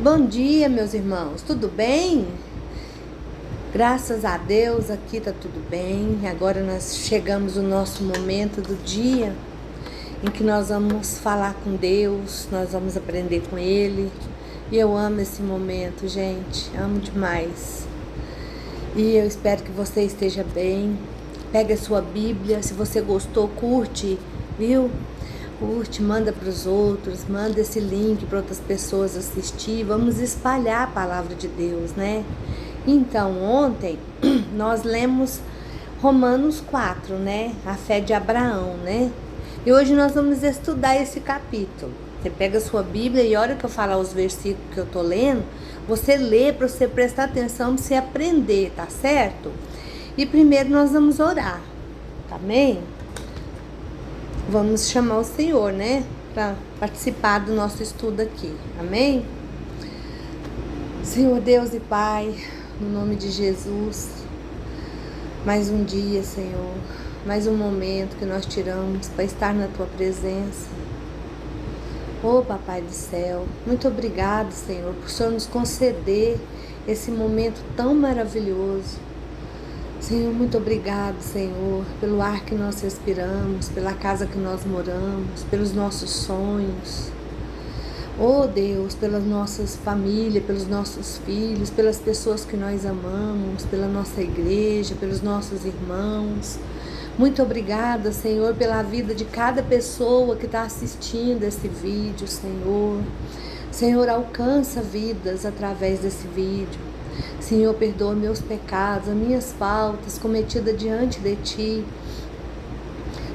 Bom dia, meus irmãos, tudo bem? Graças a Deus, aqui tá tudo bem. Agora nós chegamos no nosso momento do dia em que nós vamos falar com Deus, nós vamos aprender com Ele. E eu amo esse momento, gente, amo demais. E eu espero que você esteja bem. Pega a sua Bíblia, se você gostou, curte, viu? Curte, manda para os outros, manda esse link para outras pessoas assistir. Vamos espalhar a palavra de Deus, né? Então, ontem nós lemos Romanos 4, né? A fé de Abraão, né? E hoje nós vamos estudar esse capítulo. Você pega a sua Bíblia e a hora que eu falar os versículos que eu tô lendo, você lê para você prestar atenção, para você aprender, tá certo? E primeiro nós vamos orar, amém? Vamos chamar o Senhor, né? Para participar do nosso estudo aqui, amém? Senhor Deus e Pai, no nome de Jesus, mais um dia, Senhor, mais um momento que nós tiramos para estar na Tua presença. Ô Papai do céu, muito obrigado, Senhor, por o Senhor nos conceder esse momento tão maravilhoso. Senhor, muito obrigado, Senhor, pelo ar que nós respiramos, pela casa que nós moramos, pelos nossos sonhos. Oh Deus, pelas nossas famílias, pelos nossos filhos, pelas pessoas que nós amamos, pela nossa igreja, pelos nossos irmãos. Muito obrigada, Senhor, pela vida de cada pessoa que está assistindo esse vídeo, Senhor. Senhor, alcança vidas através desse vídeo. Senhor, perdoa meus pecados, as minhas faltas cometidas diante de Ti.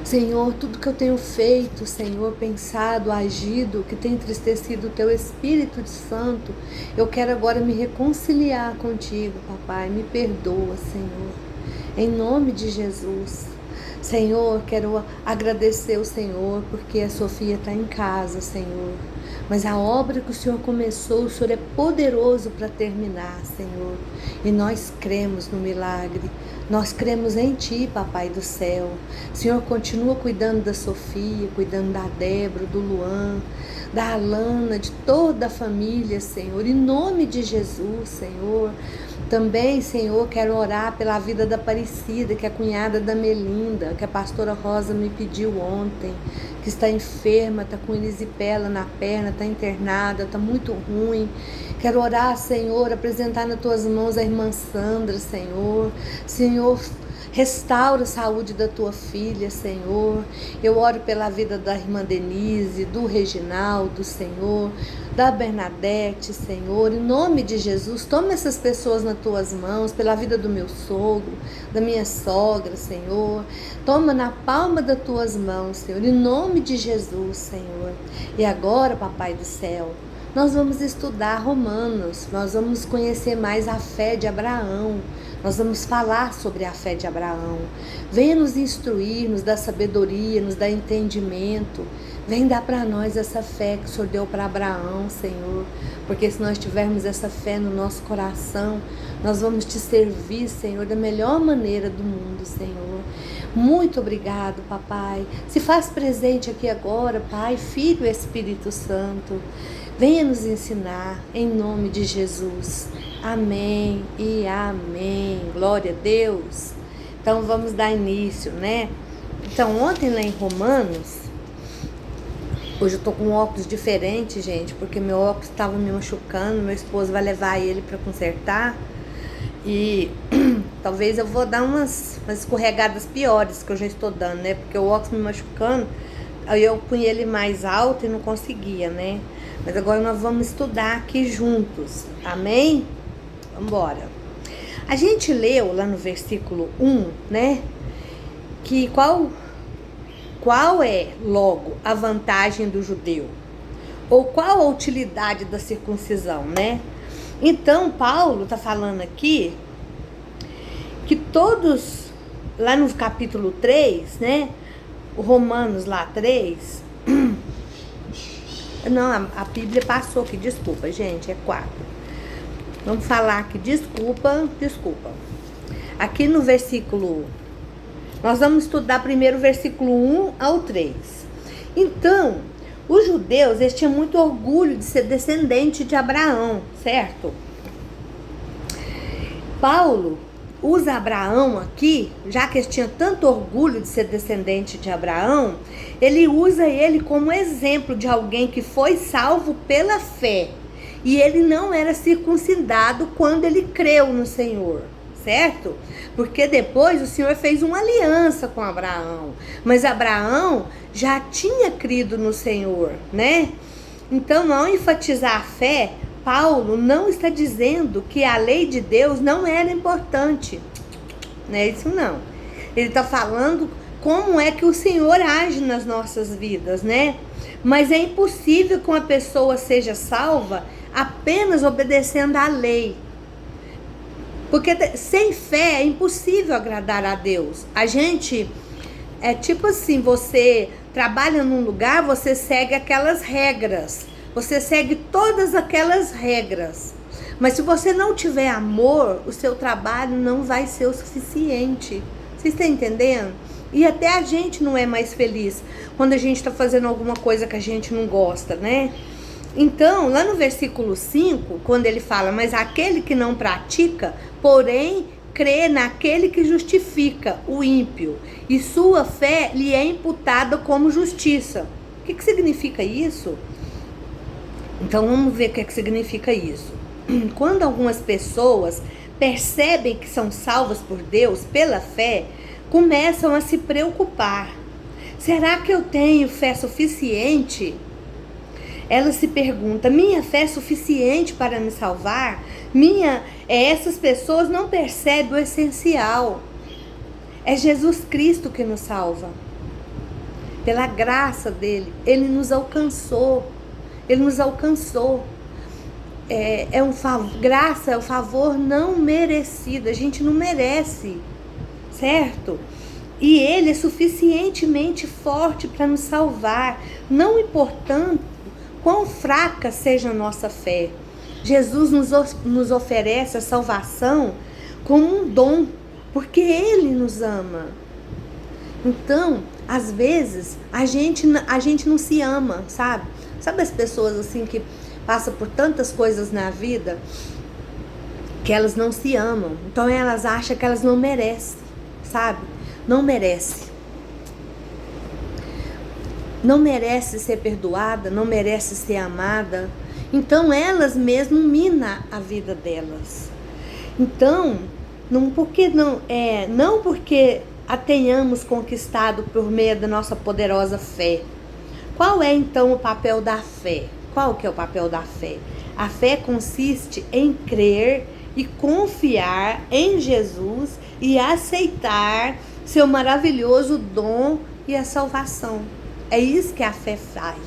Senhor, tudo que eu tenho feito, Senhor, pensado, agido, que tem entristecido o Teu Espírito Santo, eu quero agora me reconciliar contigo, Papai. Me perdoa, Senhor. Em nome de Jesus. Senhor, quero agradecer o Senhor, porque a Sofia está em casa, Senhor. Mas a obra que o Senhor começou, o Senhor é poderoso para terminar, Senhor. E nós cremos no milagre. Nós cremos em Ti, Papai do céu. Senhor, continua cuidando da Sofia, cuidando da Débora, do Luan, da Alana, de toda a família, Senhor. Em nome de Jesus, Senhor. Também, Senhor, quero orar pela vida da Aparecida, que é a cunhada da Melinda, que a pastora Rosa me pediu ontem, que está enferma, está com erisipela na perna, está internada, está muito ruim. Quero orar, Senhor, apresentar nas Tuas mãos a irmã Sandra, Senhor. Senhor, restaura a saúde da Tua filha, Senhor. Eu oro pela vida da irmã Denise, do Reginaldo, Senhor, da Bernadette, Senhor. Em nome de Jesus, toma essas pessoas nas Tuas mãos, pela vida do meu sogro, da minha sogra, Senhor. Toma na palma das Tuas mãos, Senhor, em nome de Jesus, Senhor. E agora, Papai do céu, nós vamos estudar Romanos, nós vamos conhecer mais a fé de Abraão. Nós vamos falar sobre a fé de Abraão. Venha nos instruir, nos dar sabedoria, nos dar entendimento. Vem dar para nós essa fé que o Senhor deu para Abraão, Senhor. Porque se nós tivermos essa fé no nosso coração, nós vamos Te servir, Senhor, da melhor maneira do mundo, Senhor. Muito obrigado, Papai. Se faz presente aqui agora, Pai, Filho e Espírito Santo. Venha nos ensinar, em nome de Jesus. Amém e amém. Glória a Deus. Então vamos dar início, né? Então ontem lá em Romanos, hoje eu tô com um óculos diferente, gente, porque meu óculos estava me machucando, meu esposo vai levar ele para consertar e talvez eu vou dar umas escorregadas piores que eu já estou dando, né? Porque o óculos me machucando, aí eu punha ele mais alto e não conseguia, né? Mas agora nós vamos estudar aqui juntos, amém? Vamos embora. A gente leu lá no versículo 1, né? Que qual é, logo, a vantagem do judeu? Ou qual a utilidade da circuncisão, né? Então, Paulo está falando aqui que todos, lá no capítulo 3, né? O Romanos lá 3... Não, a Bíblia passou aqui, desculpa, gente, é 4. Vamos falar aqui, desculpa. Aqui no versículo, nós vamos estudar primeiro o versículo 1 ao 3. Então, Os judeus, eles tinham muito orgulho de ser descendente de Abraão, certo? Paulo usa Abraão aqui, já que eles tinham tanto orgulho de ser descendente de Abraão, ele usa ele como exemplo de alguém que foi salvo pela fé. E ele não era circuncidado quando ele creu no Senhor, certo? Porque depois o Senhor fez uma aliança com Abraão. Mas Abraão já tinha crido no Senhor, né? Então, ao enfatizar a fé, Paulo não está dizendo que a lei de Deus não era importante. Não é isso não. Ele está falando como é que o Senhor age nas nossas vidas, né? Mas é impossível que uma pessoa seja salva apenas obedecendo à lei. Porque sem fé é impossível agradar a Deus. A gente, é tipo assim, você trabalha num lugar, você segue aquelas regras. Você segue todas aquelas regras. Mas se você não tiver amor, o seu trabalho não vai ser o suficiente. Vocês estão entendendo? E até a gente não é mais feliz quando a gente está fazendo alguma coisa que a gente não gosta, né? Então, lá no versículo 5, quando ele fala, mas aquele que não pratica, porém, crê naquele que justifica o ímpio, e sua fé lhe é imputada como justiça. O que significa isso? Então, vamos ver o que significa isso. Quando algumas pessoas percebem que são salvas por Deus pela fé, começam a se preocupar. Será que eu tenho fé suficiente? Ela se pergunta, minha fé é suficiente para me salvar? Essas pessoas não percebem o essencial. É Jesus Cristo que nos salva. Pela graça dele, ele nos alcançou. Ele nos alcançou. Graça é um favor não merecido. A gente não merece, certo? E ele é suficientemente forte para nos salvar, não importando quão fraca seja a nossa fé. Jesus nos oferece a salvação como um dom, porque ele nos ama. Então, às vezes, a gente não se ama, sabe? Sabe as pessoas assim que passam por tantas coisas na vida que elas não se amam. Então elas acham que elas não merecem, sabe? Não merece. Não merece ser perdoada, não merece ser amada. Então elas mesmas minam a vida delas. Então, não porque a tenhamos conquistado por meio da nossa poderosa fé. Qual é então o papel da fé? Qual que é o papel da fé? A fé consiste em crer e confiar em Jesus e aceitar seu maravilhoso dom e a salvação. É isso que a fé faz.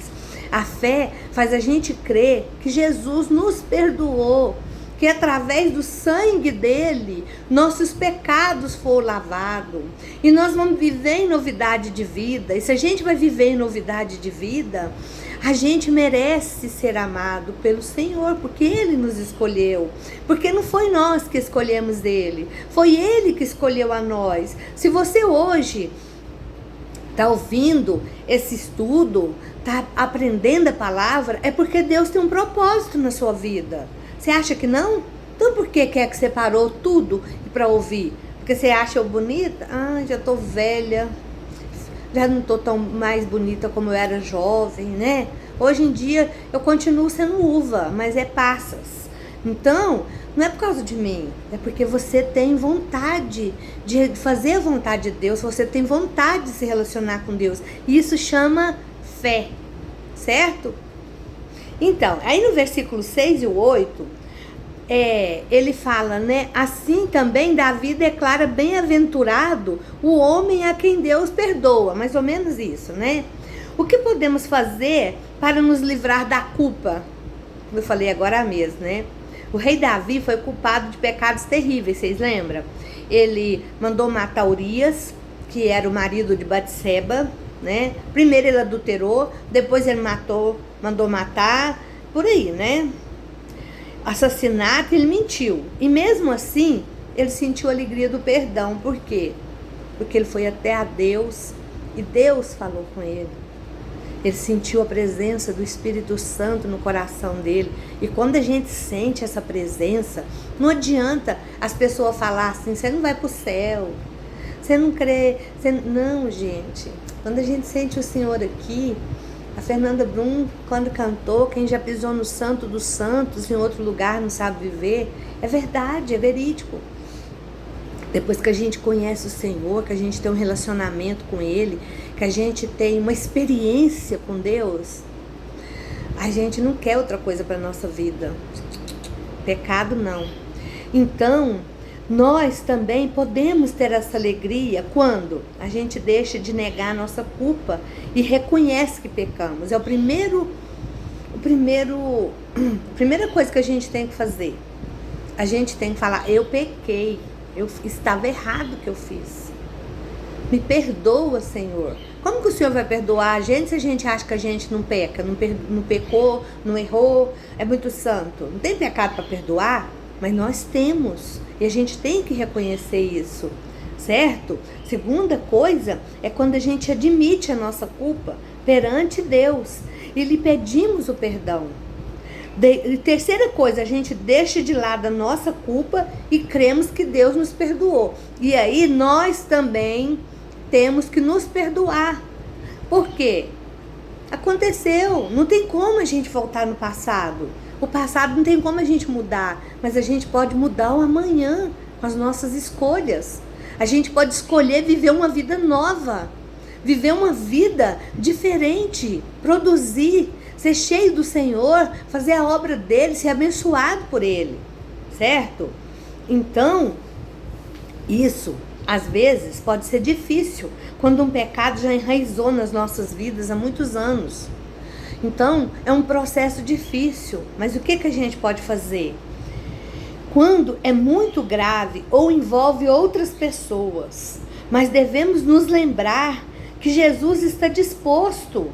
A fé faz a gente crer que Jesus nos perdoou, que através do sangue dele, nossos pecados foram lavados. E nós vamos viver em novidade de vida. E se a gente vai viver em novidade de vida, a gente merece ser amado pelo Senhor, porque ele nos escolheu. Porque não foi nós que escolhemos ele, foi ele que escolheu a nós. Se você hoje está ouvindo esse estudo, está aprendendo a palavra, é porque Deus tem um propósito na sua vida. Você acha que não? Então por que é que você parou tudo para ouvir? Porque você acha eu bonita? Ah, já tô velha, já não tô tão mais bonita como eu era jovem, né? Hoje em dia eu continuo sendo uva, mas é passas. Então, não é por causa de mim, é porque você tem vontade de fazer a vontade de Deus, você tem vontade de se relacionar com Deus. E isso chama fé, certo? Então, aí no versículo 6 e o 8, ele fala, né? Assim também Davi declara bem-aventurado o homem a quem Deus perdoa. Mais ou menos isso, né? O que podemos fazer para nos livrar da culpa? Eu falei agora mesmo, né? O rei Davi foi culpado de pecados terríveis, vocês lembram? Ele mandou matar Urias, que era o marido de Batseba, né? Primeiro ele adulterou, depois ele mandou matar, por aí, né? Assassinato, ele mentiu. E mesmo assim, ele sentiu a alegria do perdão. Por quê? Porque ele foi até a Deus e Deus falou com ele. Ele sentiu a presença do Espírito Santo no coração dele. E quando a gente sente essa presença, não adianta as pessoas falar assim, você não vai para o céu, você não crê. Não, gente. Quando a gente sente o Senhor aqui, a Fernanda Brum, quando cantou, quem já pisou no Santo dos Santos, em outro lugar, não sabe viver, é verdade, é verídico. Depois que a gente conhece o Senhor, que a gente tem um relacionamento com Ele, que a gente tem uma experiência com Deus, a gente não quer outra coisa para a nossa vida. Pecado não. Então, nós também podemos ter essa alegria quando a gente deixa de negar a nossa culpa e reconhece que pecamos. É a primeira coisa que a gente tem que fazer. A gente tem que falar, eu pequei. Estava errado o que eu fiz. Me perdoa, Senhor. Como que o Senhor vai perdoar a gente se a gente acha que a gente não peca, não pecou, não errou, é muito santo? Não tem pecado para perdoar? Mas nós temos. E a gente tem que reconhecer isso, certo? Segunda coisa é quando a gente admite a nossa culpa perante Deus e lhe pedimos o perdão. Terceira coisa, a gente deixa de lado a nossa culpa e cremos que Deus nos perdoou. E aí nós também temos que nos perdoar. Por quê? Aconteceu, não tem como a gente voltar no passado. O passado não tem como a gente mudar, mas a gente pode mudar o amanhã com as nossas escolhas. A gente pode escolher viver uma vida nova, viver uma vida diferente, produzir, ser cheio do Senhor, fazer a obra dele, ser abençoado por ele, certo? Então, isso às vezes pode ser difícil quando um pecado já enraizou nas nossas vidas há muitos anos. Então, é um processo difícil, mas o que a gente pode fazer? Quando é muito grave ou envolve outras pessoas, mas devemos nos lembrar que Jesus está disposto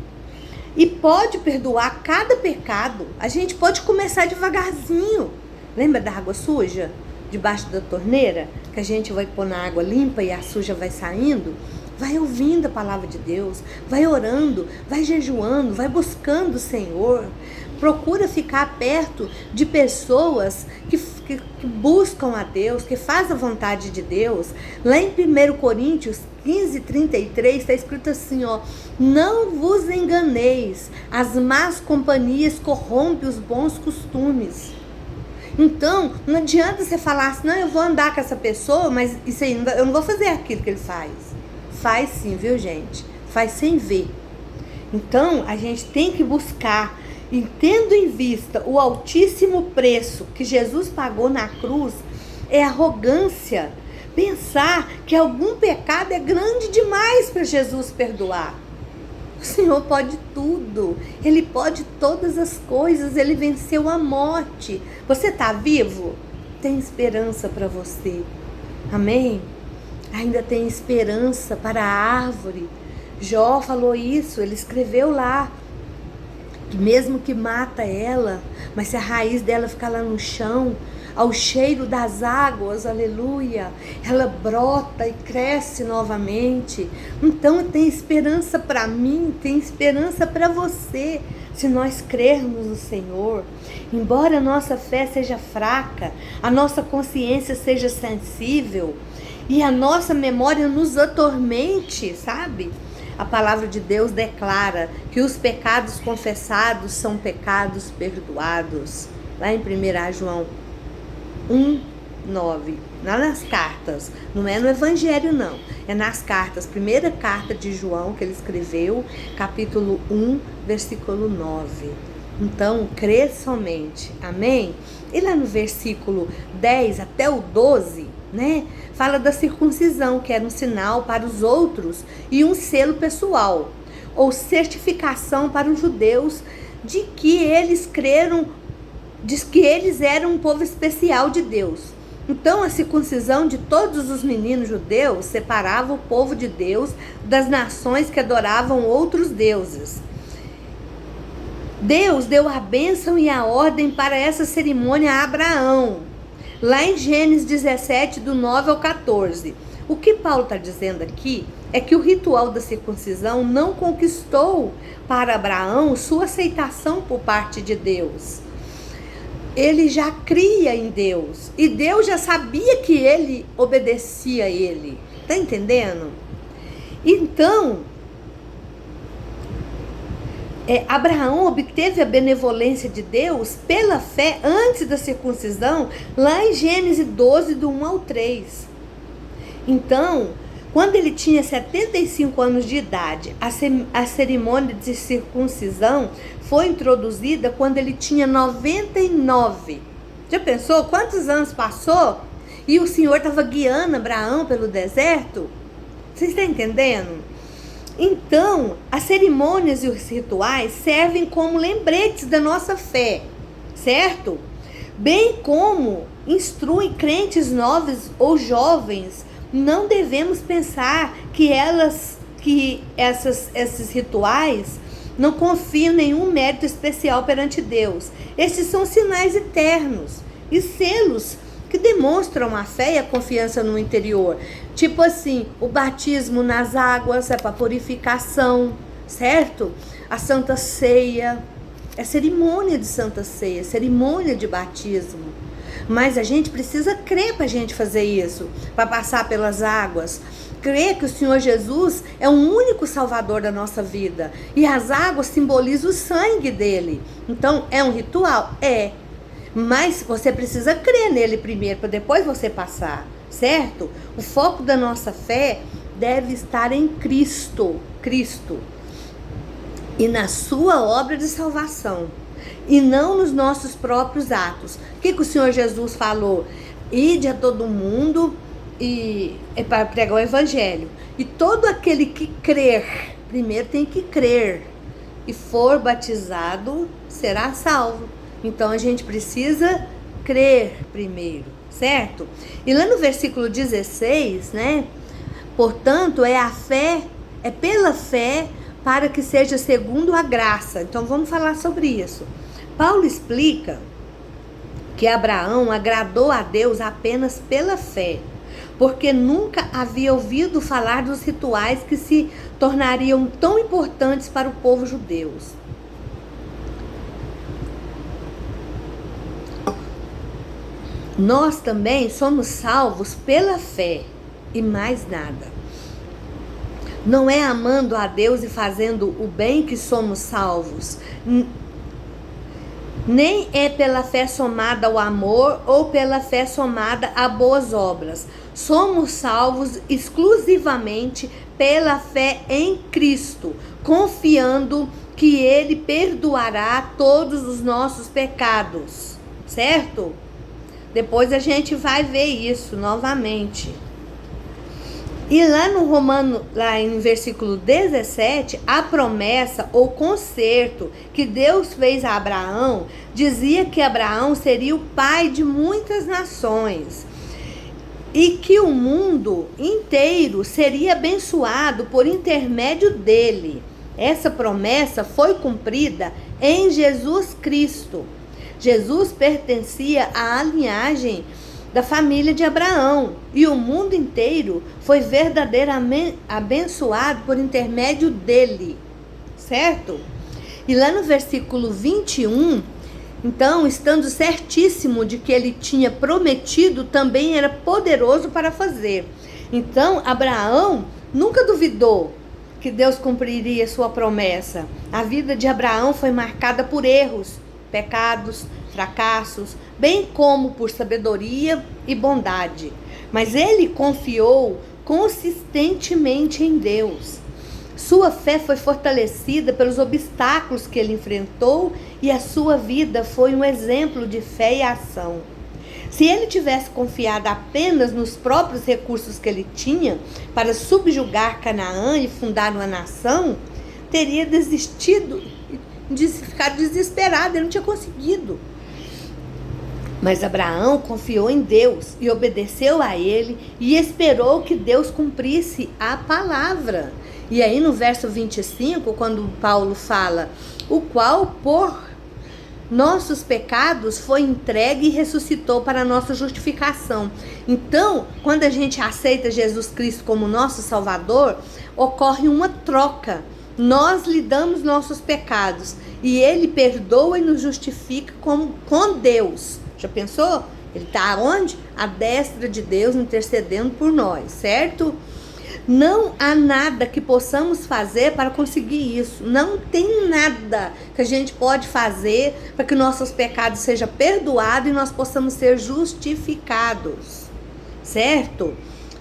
e pode perdoar cada pecado. A gente pode começar devagarzinho. Lembra da água suja? Debaixo da torneira? Que a gente vai pôr na água limpa e a suja vai saindo? Vai ouvindo a palavra de Deus. Vai orando, vai jejuando, vai buscando o Senhor. Procura ficar perto de pessoas que buscam a Deus, que fazem a vontade de Deus. Lá em 1 Coríntios 15:33 está escrito assim, ó: não vos enganeis, as más companhias corrompem os bons costumes. Então, não adianta você falar assim, não, eu vou andar com essa pessoa, mas isso aí, eu não vou fazer aquilo que ele faz. Faz sim, viu, gente? Faz sem ver. Então, a gente tem que buscar, e tendo em vista o altíssimo preço que Jesus pagou na cruz, é arrogância pensar que algum pecado é grande demais para Jesus perdoar. O Senhor pode tudo, Ele pode todas as coisas, Ele venceu a morte. Você está vivo? Tem esperança para você, amém? Ainda tem esperança para a árvore. Jó falou isso, ele escreveu lá, que mesmo que mata ela, mas se a raiz dela ficar lá no chão, ao cheiro das águas, aleluia, ela brota e cresce novamente. Então tem esperança para mim, tem esperança para você, se nós crermos no Senhor. Embora a nossa fé seja fraca, a nossa consciência seja sensível e a nossa memória nos atormente, sabe? A palavra de Deus declara que os pecados confessados são pecados perdoados. Lá em 1 João 1:9, lá nas cartas, não é no Evangelho não, é nas cartas, primeira carta de João que ele escreveu, capítulo 1, versículo 9. Então, crê somente, amém? E lá no versículo 10 até o 12, né, fala da circuncisão, que era um sinal para os outros e um selo pessoal, ou certificação para os judeus de que eles creram, diz que eles eram um povo especial de Deus. Então a circuncisão de todos os meninos judeus separava o povo de Deus das nações que adoravam outros deuses. Deus deu a bênção e a ordem para essa cerimônia a Abraão, lá em Gênesis 17, do 9 ao 14. O que Paulo está dizendo aqui é que o ritual da circuncisão não conquistou para Abraão sua aceitação por parte de Deus. Ele já cria em Deus e Deus já sabia que ele obedecia a ele. Tá entendendo? Então, Abraão obteve a benevolência de Deus pela fé antes da circuncisão, lá em Gênesis 12, do 1 ao 3. Então, quando ele tinha 75 anos de idade, a cerimônia de circuncisão foi introduzida quando ele tinha 99. Já pensou quantos anos passou? E o Senhor estava guiando Abraão pelo deserto? Vocês estão entendendo? Então, as cerimônias e os rituais servem como lembretes da nossa fé, certo? Bem como instruem crentes novos ou jovens, não devemos pensar que esses rituais não confiam nenhum mérito especial perante Deus. Esses são sinais eternos e selos que demonstram a fé e a confiança no interior. Tipo assim, o batismo nas águas é para purificação, certo? A Santa Ceia é cerimônia de Santa Ceia, cerimônia de batismo. Mas a gente precisa crer para a gente fazer isso, para passar pelas águas. Crer que o Senhor Jesus é o único salvador da nossa vida. E as águas simbolizam o sangue dele. Então, é um ritual? É. Mas você precisa crer nele primeiro, para depois você passar, certo? O foco da nossa fé deve estar em Cristo. E na sua obra de salvação. E não nos nossos próprios atos. O que o Senhor Jesus falou? Ide a todo mundo e para pregar o evangelho. E todo aquele que crer, primeiro tem que crer, e for batizado, será salvo. Então a gente precisa crer primeiro, certo? E lá no versículo 16, né? Portanto, é pela fé para que seja segundo a graça. Então vamos falar sobre isso. Paulo explica que Abraão agradou a Deus apenas pela fé, porque nunca havia ouvido falar dos rituais que se tornariam tão importantes para o povo judeu. Nós também somos salvos pela fé e mais nada. Não é amando a Deus e fazendo o bem que somos salvos. Nem é pela fé somada ao amor ou pela fé somada a boas obras. Somos salvos exclusivamente pela fé em Cristo, confiando que Ele perdoará todos os nossos pecados, certo? Depois a gente vai ver isso novamente. E lá no Romano, lá em versículo 17, a promessa ou concerto que Deus fez a Abraão, dizia que Abraão seria o pai de muitas nações e que o mundo inteiro seria abençoado por intermédio dele. Essa promessa foi cumprida em Jesus Cristo. Jesus pertencia à linhagem da família de Abraão, e o mundo inteiro foi verdadeiramente abençoado por intermédio dele, certo? E lá no versículo 21, então, estando certíssimo de que ele tinha prometido, também era poderoso para fazer. Então, Abraão nunca duvidou que Deus cumpriria sua promessa. A vida de Abraão foi marcada por erros, pecados, fracassos, bem como por sabedoria e bondade. Mas ele confiou consistentemente em Deus. Sua fé foi fortalecida pelos obstáculos que ele enfrentou e a sua vida foi um exemplo de fé e ação. Se ele tivesse confiado apenas nos próprios recursos que ele tinha para subjugar Canaã e fundar uma nação, teria desistido, ficado desesperado, ele não tinha conseguido. Mas Abraão confiou em Deus e obedeceu a ele e esperou que Deus cumprisse a palavra. E aí no verso 25, quando Paulo fala, o qual por nossos pecados foi entregue e ressuscitou para a nossa justificação. Então, quando a gente aceita Jesus Cristo como nosso Salvador, ocorre uma troca. Nós lhe damos nossos pecados e ele perdoa e nos justifica com Deus. Já pensou? Ele está onde? À destra de Deus, intercedendo por nós, certo? Não há nada que possamos fazer para conseguir isso. Não tem nada que a gente pode fazer para que nossos pecados sejam perdoados e nós possamos ser justificados, certo?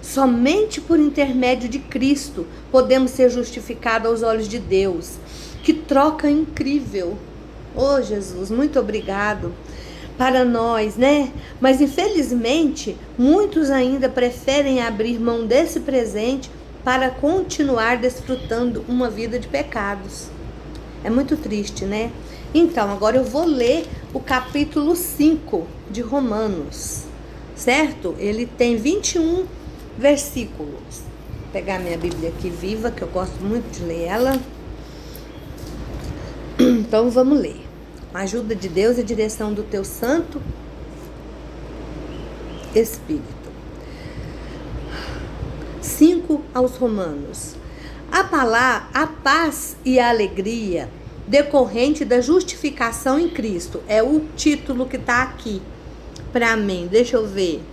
Somente por intermédio de Cristo podemos ser justificados aos olhos de Deus. Que troca incrível! Oh, Jesus, muito obrigado para nós, né? Mas infelizmente, muitos ainda preferem abrir mão desse presente para continuar desfrutando uma vida de pecados. É muito triste, né? Então, agora eu vou ler o capítulo 5 de Romanos, certo? Ele tem 21 versículos. Vou pegar minha Bíblia aqui viva, que eu gosto muito de ler ela. Então, vamos ler. Com a ajuda de Deus e a direção do teu Santo Espírito. 5 aos Romanos. A paz e a alegria decorrente da justificação em Cristo. É o título que está aqui para mim. Deixa eu ver.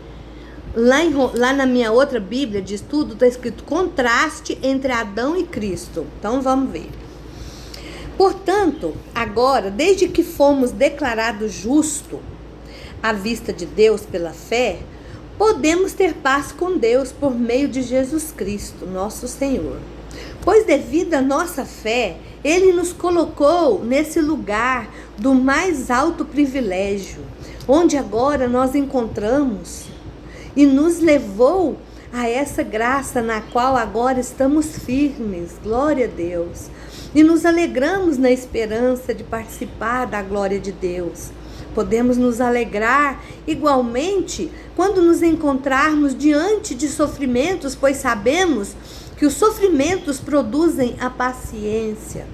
Lá na minha outra Bíblia de estudo está escrito contraste entre Adão e Cristo. Então vamos ver. Portanto, agora, desde que fomos declarados justos à vista de Deus pela fé, podemos ter paz com Deus por meio de Jesus Cristo, nosso Senhor. Pois devido à nossa fé, Ele nos colocou nesse lugar do mais alto privilégio, onde agora nós encontramos e nos levou a essa graça na qual agora estamos firmes. Glória a Deus. E nos alegramos na esperança de participar da glória de Deus. Podemos nos alegrar igualmente quando nos encontrarmos diante de sofrimentos, pois sabemos que os sofrimentos produzem a paciência.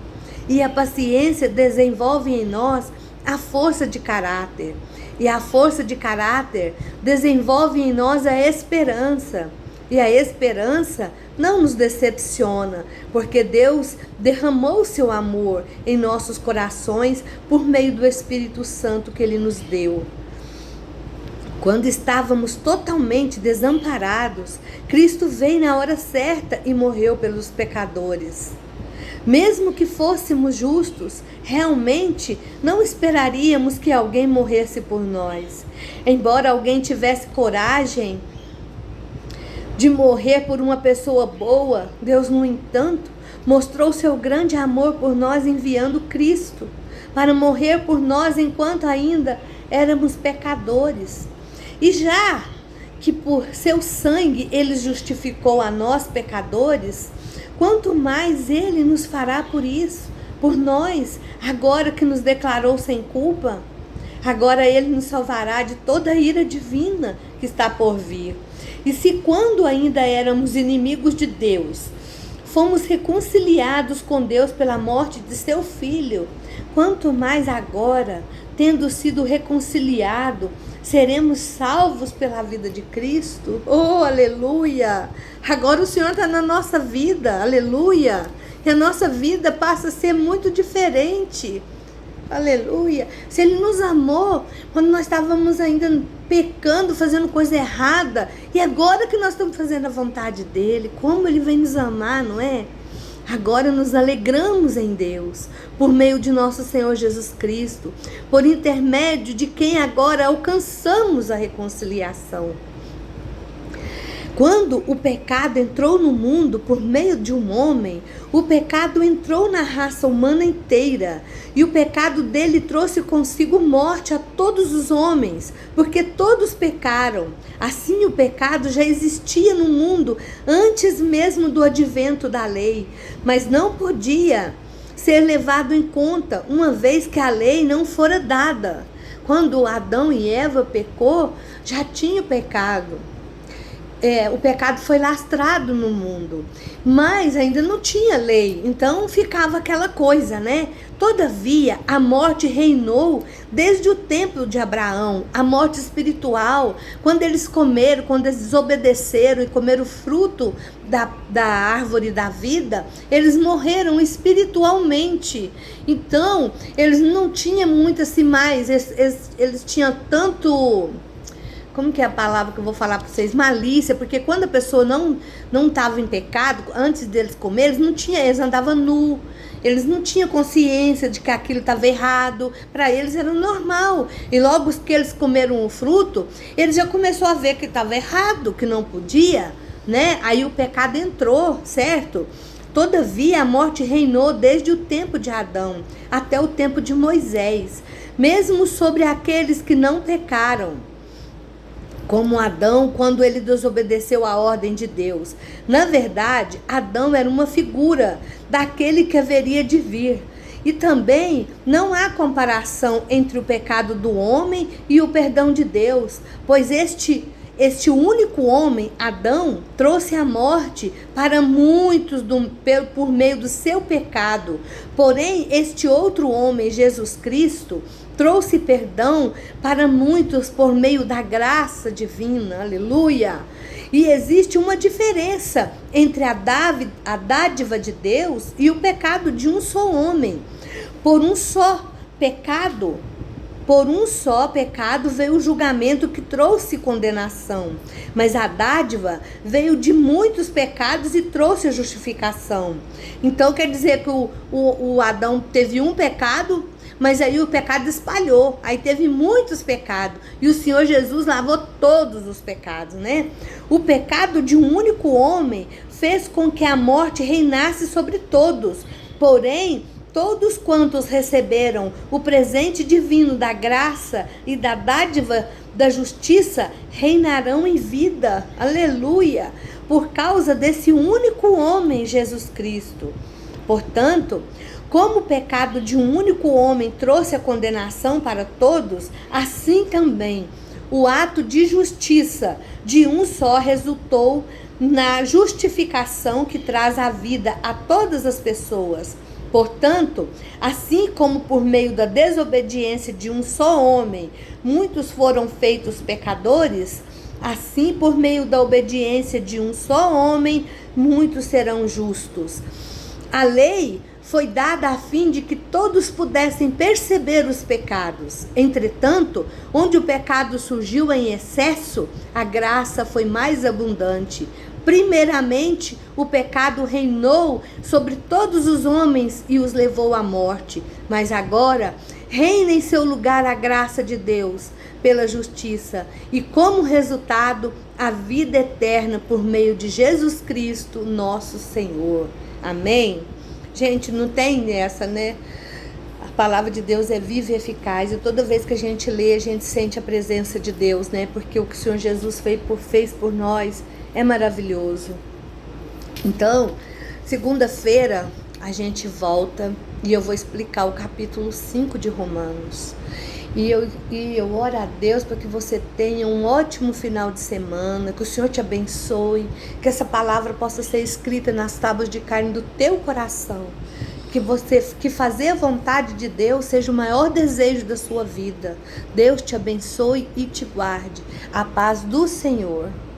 E a paciência desenvolve em nós a força de caráter. E a força de caráter desenvolve em nós a esperança. E a esperança não nos decepciona, porque Deus derramou seu amor em nossos corações por meio do Espírito Santo que Ele nos deu. Quando estávamos totalmente desamparados, Cristo veio na hora certa e morreu pelos pecadores. Mesmo que fôssemos justos, realmente não esperaríamos que alguém morresse por nós. Embora alguém tivesse coragem de morrer por uma pessoa boa, Deus, no entanto, mostrou seu grande amor por nós enviando Cristo para morrer por nós enquanto ainda éramos pecadores. E já que por seu sangue Ele justificou a nós pecadores, quanto mais Ele nos fará por nós, agora que nos declarou sem culpa. Agora Ele nos salvará de toda a ira divina que está por vir. E se quando ainda éramos inimigos de Deus, fomos reconciliados com Deus pela morte de seu Filho, quanto mais agora, tendo sido reconciliado, seremos salvos pela vida de Cristo. Oh, aleluia! Agora o Senhor está na nossa vida, aleluia! E a nossa vida passa a ser muito diferente. Aleluia. Se Ele nos amou quando nós estávamos ainda pecando, fazendo coisa errada, e agora que nós estamos fazendo a vontade dEle, como Ele vem nos amar, não é? Agora nos alegramos em Deus, por meio de nosso Senhor Jesus Cristo, por intermédio de quem agora alcançamos a reconciliação. Quando o pecado entrou no mundo por meio de um homem, o pecado entrou na raça humana inteira. E o pecado dele trouxe consigo morte a todos os homens, porque todos pecaram. Assim o pecado já existia no mundo antes mesmo do advento da lei, mas não podia ser levado em conta, uma vez que a lei não fora dada. Quando Adão e Eva pecou, já tinha o pecado. O pecado foi lastrado no mundo, mas ainda não tinha lei, então ficava aquela coisa, né? Todavia, a morte reinou desde o tempo de Abraão, a morte espiritual, quando eles comeram, quando eles desobedeceram e comeram o fruto da árvore da vida, eles morreram espiritualmente. Então, eles não tinham muito assim mais, eles tinham tanto... Como que é a palavra que eu vou falar para vocês? Malícia, porque quando a pessoa não estava em pecado, antes deles comer, eles andavam nu. Eles não tinham consciência de que aquilo estava errado. Para eles era normal. E logo que eles comeram o fruto, eles já começaram a ver que estava errado, que não podia, né? Aí o pecado entrou, certo? Todavia, a morte reinou desde o tempo de Adão até o tempo de Moisés, mesmo sobre aqueles que não pecaram, como Adão, quando ele desobedeceu a ordem de Deus. Na verdade, Adão era uma figura daquele que haveria de vir. E também não há comparação entre o pecado do homem e o perdão de Deus, pois este único homem, Adão, trouxe a morte para muitos por meio do seu pecado. Porém, este outro homem, Jesus Cristo, trouxe perdão para muitos por meio da graça divina, aleluia. E existe uma diferença entre a dádiva de Deus e o pecado de um só homem. Por um só pecado veio o julgamento que trouxe condenação, mas a dádiva veio de muitos pecados e trouxe a justificação. Então quer dizer que o Adão teve um pecado, mas aí o pecado espalhou, aí teve muitos pecados, e o Senhor Jesus lavou todos os pecados, né? O pecado de um único homem fez com que a morte reinasse sobre todos, porém, todos quantos receberam o presente divino da graça e da dádiva da justiça reinarão em vida, aleluia, por causa desse único homem, Jesus Cristo. Portanto, como o pecado de um único homem trouxe a condenação para todos, assim também o ato de justiça de um só resultou na justificação que traz a vida a todas as pessoas. Portanto, assim como por meio da desobediência de um só homem, muitos foram feitos pecadores, assim por meio da obediência de um só homem, muitos serão justos. A lei foi dada a fim de que todos pudessem perceber os pecados. Entretanto, onde o pecado surgiu em excesso, a graça foi mais abundante. Primeiramente, o pecado reinou sobre todos os homens e os levou à morte. Mas agora, reina em seu lugar a graça de Deus pela justiça e, como resultado, a vida eterna por meio de Jesus Cristo, nosso Senhor. Amém? Gente, não tem essa, né? A palavra de Deus é viva e eficaz. E toda vez que a gente lê, a gente sente a presença de Deus, né? Porque o que o Senhor Jesus fez por nós é maravilhoso. Então, segunda-feira, a gente volta e eu vou explicar o capítulo 5 de Romanos. E eu oro a Deus para que você tenha um ótimo final de semana, que o Senhor te abençoe, que essa palavra possa ser escrita nas tábuas de carne do teu coração, que fazer a vontade de Deus seja o maior desejo da sua vida. Deus te abençoe e te guarde. A paz do Senhor.